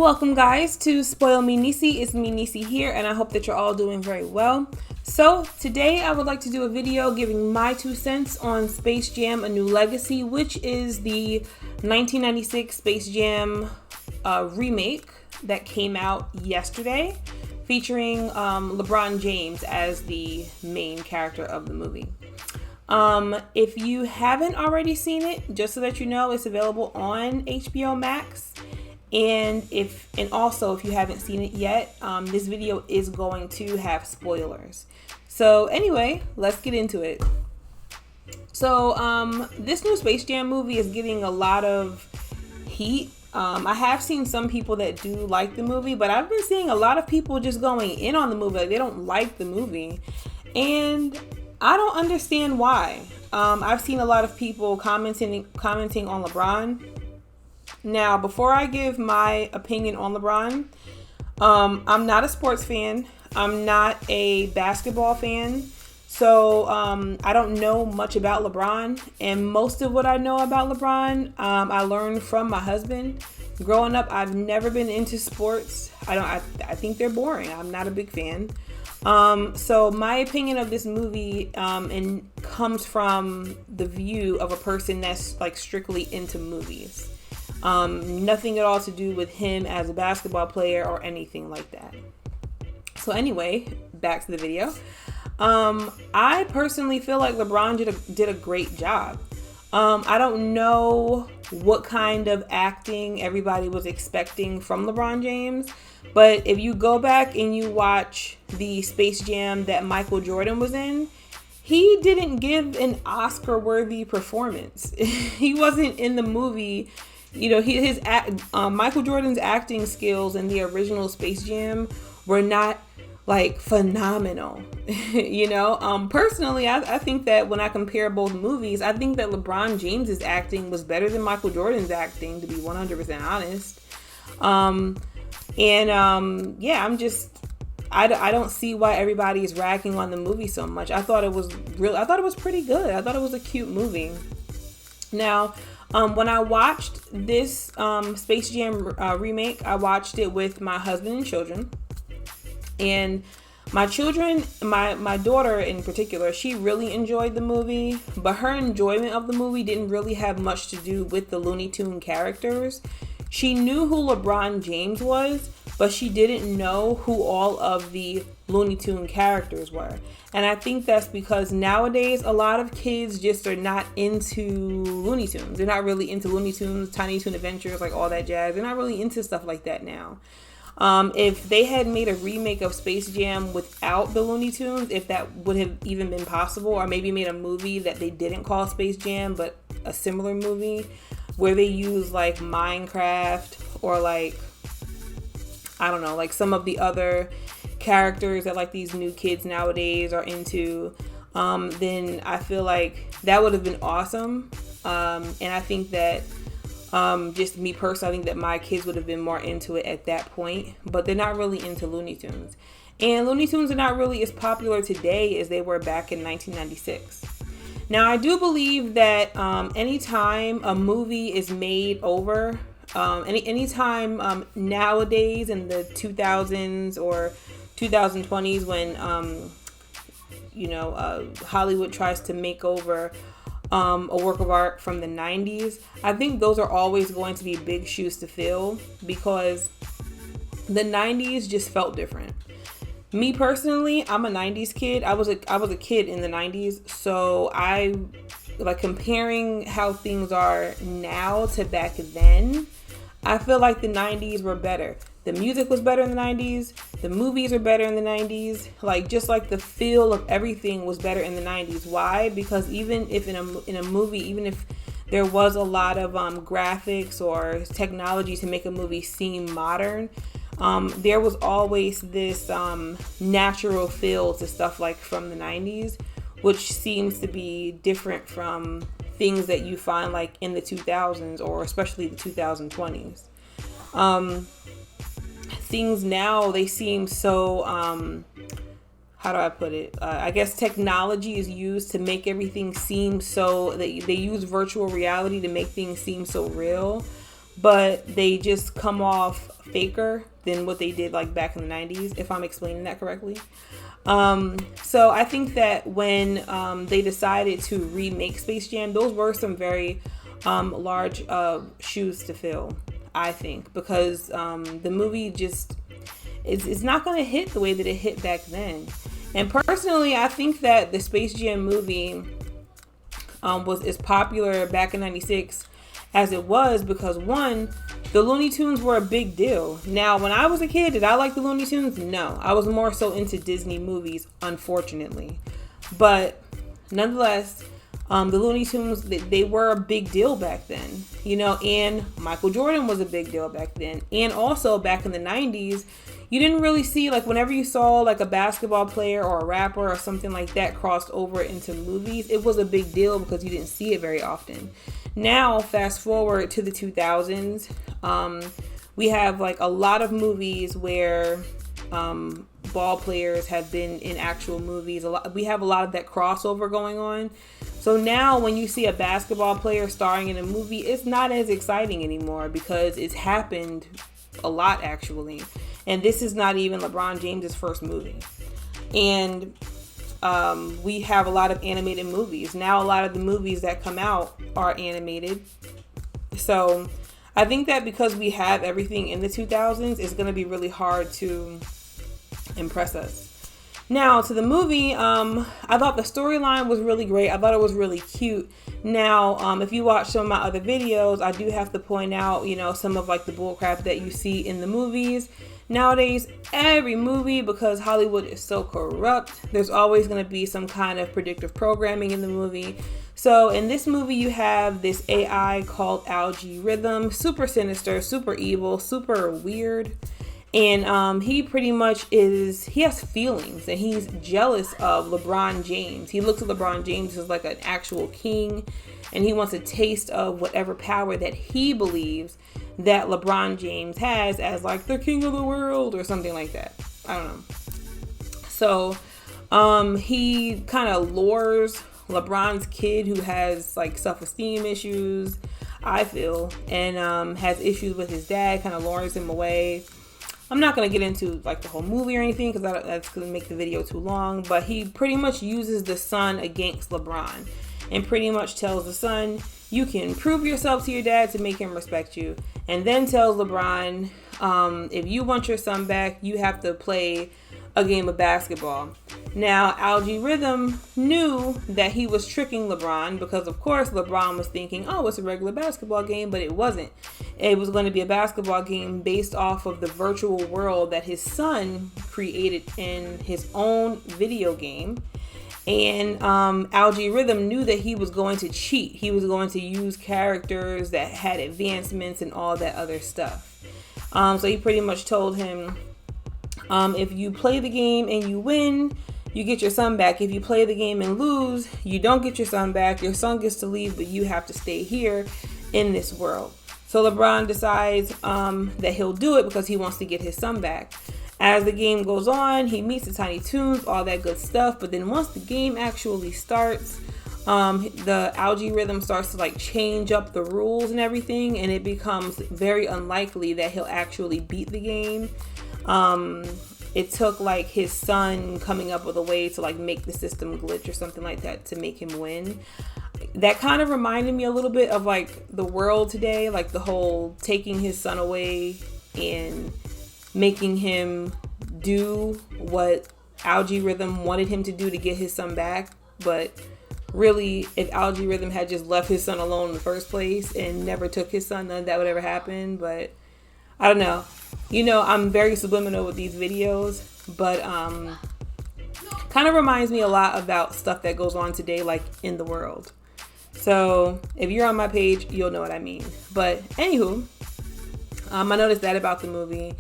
Welcome guys to Spoil Me Nisi. It's me Nisi here, and I hope that you're all doing very well. So today I would like to do a video giving my 2 cents on Space Jam: A New Legacy, which is the 1996 Space Jam remake that came out yesterday, featuring Lebron James as the main character of the movie. If you haven't already seen it, just so that you know, it's available on HBO Max. And also if you haven't seen it yet, this video is going to have spoilers. So anyway, let's get into it. So this new Space Jam movie is getting a lot of heat. I have seen some people that do like the movie, but I've been seeing a lot of people just going in on the movie. Like, they don't like the movie, and I don't understand why. I've seen a lot of people commenting on LeBron. Now, before I give my opinion on LeBron, I'm not a sports fan. I'm not a basketball fan. So I don't know much about LeBron. And most of what I know about LeBron, I learned from my husband. Growing up, I've never been into sports. I think they're boring. I'm not a big fan. So my opinion of this movie comes from the view of a person that's like strictly into movies. Nothing at all to do with him as a basketball player or anything like that. So anyway, back to the video. I personally feel like LeBron did a great job. I don't know what kind of acting everybody was expecting from LeBron James, but if you go back and you watch the Space Jam that Michael Jordan was in, he didn't give an Oscar-worthy performance. He wasn't in the movie. You know, Michael Jordan's acting skills in the original Space Jam were not like phenomenal. You know, personally, I think that when I compare both movies, I think that LeBron James's acting was better than Michael Jordan's acting, to be 100% honest. Yeah, I don't see why everybody is ragging on the movie so much. I thought it was pretty good. I thought it was a cute movie. Now, when I watched this Space Jam remake, I watched it with my husband and children. And my children, my daughter in particular, she really enjoyed the movie. But her enjoyment of the movie didn't really have much to do with the Looney Tunes characters. She knew who LeBron James was, but she didn't know who all of the Looney Tunes characters were. And I think that's because nowadays a lot of kids just are not into Looney Tunes. They're not really into Looney Tunes, Tiny Toon Adventures, like all that jazz. They're not really into stuff like that now. If they had made a remake of Space Jam without the Looney Tunes, if that would have even been possible, or maybe made a movie that they didn't call Space Jam, but a similar movie where they use like Minecraft or like, I don't know, like some of the other characters that like these new kids nowadays are into, then I feel like that would have been awesome. And I think that just me personally, I think that my kids would have been more into it at that point, but they're not really into Looney Tunes. And Looney Tunes are not really as popular today as they were back in 1996. Now, I do believe that anytime a movie is made over, anytime nowadays in the 2000s or 2020s when, Hollywood tries to make over a work of art from the 90s, I think those are always going to be big shoes to fill, because the 90s just felt different. Me personally, I'm a 90s kid. I was a kid in the 90s, so I like comparing how things are now to back then. I feel like the 90s were better. The music was better in the 90s. The movies were better in the 90s. Like, just like the feel of everything was better in the 90s. Why? Because even if in a movie, even if there was a lot of graphics or technology to make a movie seem modern, there was always this natural feel to stuff like from the 90s, which seems to be different from things that you find like in the 2000s or especially the 2020s. Things now, they seem so, how do I put it? I guess technology is used to make everything seem so, they use virtual reality to make things seem so real. but they just come off faker than what they did like back in the 90s, if I'm explaining that correctly. So I think that when they decided to remake Space Jam, those were some very large shoes to fill, I think, because the movie just it's not going to hit the way that it hit back then. And personally, I think that the Space Jam movie was as popular back in '96 as it was because, one, the Looney Tunes were a big deal. Now, when I was a kid, did I like the Looney Tunes? No. I was more so into Disney movies, unfortunately. But nonetheless, the Looney Tunes, they were a big deal back then. You know, and Michael Jordan was a big deal back then. And also back in the 90s, you didn't really see, like, whenever you saw like a basketball player or a rapper or something like that crossed over into movies, it was a big deal because you didn't see it very often. Now, fast forward to the 2000s, we have like a lot of movies where ball players have been in actual movies. We have a lot of that crossover going on. So now when you see a basketball player starring in a movie, it's not as exciting anymore because it's happened a lot actually. And this is not even LeBron James's first movie. And we have a lot of animated movies. Now a lot of the movies that come out are animated. So I think that because we have everything in the 2000s, it's going to be really hard to impress us. Now to the movie, I thought the storyline was really great. I thought it was really cute. Now, if you watch some of my other videos, I do have to point out, you know, some of like the bullcrap that you see in the movies. Nowadays, every movie, because Hollywood is so corrupt, there's always going to be some kind of predictive programming in the movie. So in this movie, you have this AI called Algorithm, super sinister, super evil, super weird. And he pretty much he has feelings and he's jealous of LeBron James. He looks at LeBron James as like an actual king and he wants a taste of whatever power that he believes that LeBron James has as like the king of the world or something like that. I don't know. So he kind of lures LeBron's kid who has like self-esteem issues, I feel, and has issues with his dad, kind of lures him away. I'm not going to get into like the whole movie or anything because that's going to make the video too long, but he pretty much uses the son against LeBron and pretty much tells the son, you can prove yourself to your dad to make him respect you, and then tells LeBron, if you want your son back, you have to play a game of basketball. Now, Algorithm knew that he was tricking LeBron because, of course, LeBron was thinking, oh, it's a regular basketball game, but it wasn't. It was going to be a basketball game based off of the virtual world that his son created in his own video game. And Algorithm knew that he was going to cheat. He was going to use characters that had advancements and all that other stuff. So he pretty much told him, if you play the game and you win, you get your son back. If you play the game and lose, you don't get your son back. Your son gets to leave, but you have to stay here in this world. So LeBron decides that he'll do it because he wants to get his son back. As the game goes on, he meets the Tiny Toons, all that good stuff. But then once the game actually starts, the Algorithm starts to like change up the rules and everything, and it becomes very unlikely that he'll actually beat the game. It took like his son coming up with a way to like make the system glitch or something like that to make him win. That kind of reminded me a little bit of like the world today, like the whole taking his son away and making him do what Algorithm wanted him to do to get his son back. But really, if Algorithm had just left his son alone in the first place and never took his son, none of that would ever happen. But I don't know. You know, I'm very subliminal with these videos, but kind of reminds me a lot about stuff that goes on today, like in the world. So if you're on my page, you'll know what I mean. But anywho, I noticed that about the movie.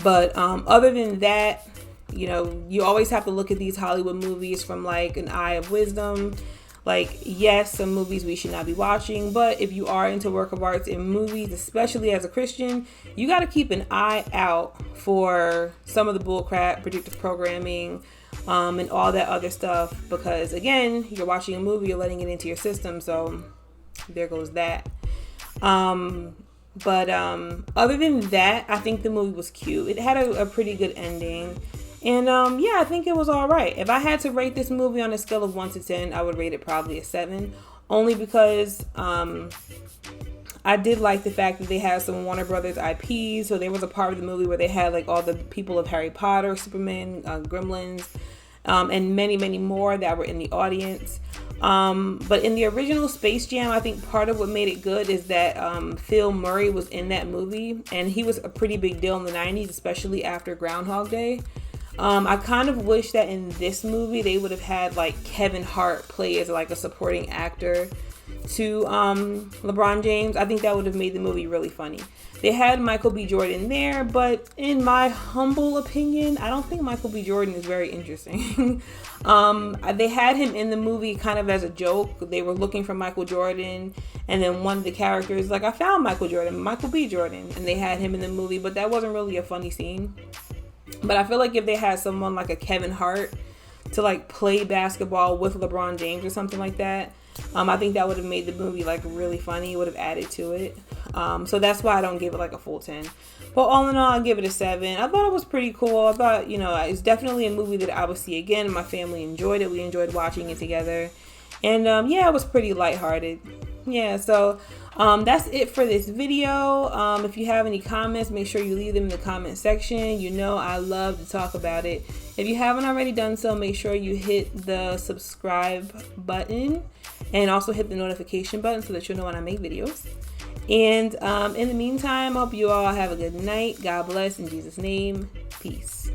But other than that, you know, you always have to look at these Hollywood movies from like an eye of wisdom. Like, yes, some movies we should not be watching, but if you are into work of arts in movies, especially as a Christian, you got to keep an eye out for some of the bullcrap, predictive programming, and all that other stuff. Because again, you're watching a movie, you're letting it into your system, so there goes that. But other than that, I think the movie was cute. It had a pretty good ending. And yeah, I think it was all right. If I had to rate this movie on a scale of 1 to 10, I would rate it probably a 7. Only because I did like the fact that they had some Warner Brothers IPs. So there was a part of the movie where they had like all the people of Harry Potter, Superman, Gremlins, and many, many more that were in the audience. But in the original Space Jam, I think part of what made it good is that Phil Murray was in that movie, and he was a pretty big deal in the 90s, especially after Groundhog Day. I kind of wish that in this movie they would have had like Kevin Hart play as like a supporting actor to LeBron James. I think that would have made the movie really funny. They had Michael B. Jordan there, but in my humble opinion, I don't think Michael B. Jordan is very interesting. They had him in the movie kind of as a joke. They were looking for Michael Jordan, and then one of the characters like, I found Michael Jordan, Michael B. Jordan, and they had him in the movie, but that wasn't really a funny scene. But I feel like if they had someone like a Kevin Hart to like play basketball with LeBron James or something like that, I think that would have made the movie like really funny, would have added to it. So that's why I don't give it like a full 10. But all in all, I give it a 7. I thought it was pretty cool. I thought, it's definitely a movie that I would see again. My family enjoyed it. We enjoyed watching it together. And yeah, it was pretty lighthearted. Yeah, so that's it for this video. If you have any comments, make sure you leave them in the comment section. I love to talk about it. If you haven't already done so, make sure you hit the subscribe button and also hit the notification button so that you'll know when I make videos. And in the meantime, I hope you all have a good night. God bless. In Jesus' name, peace.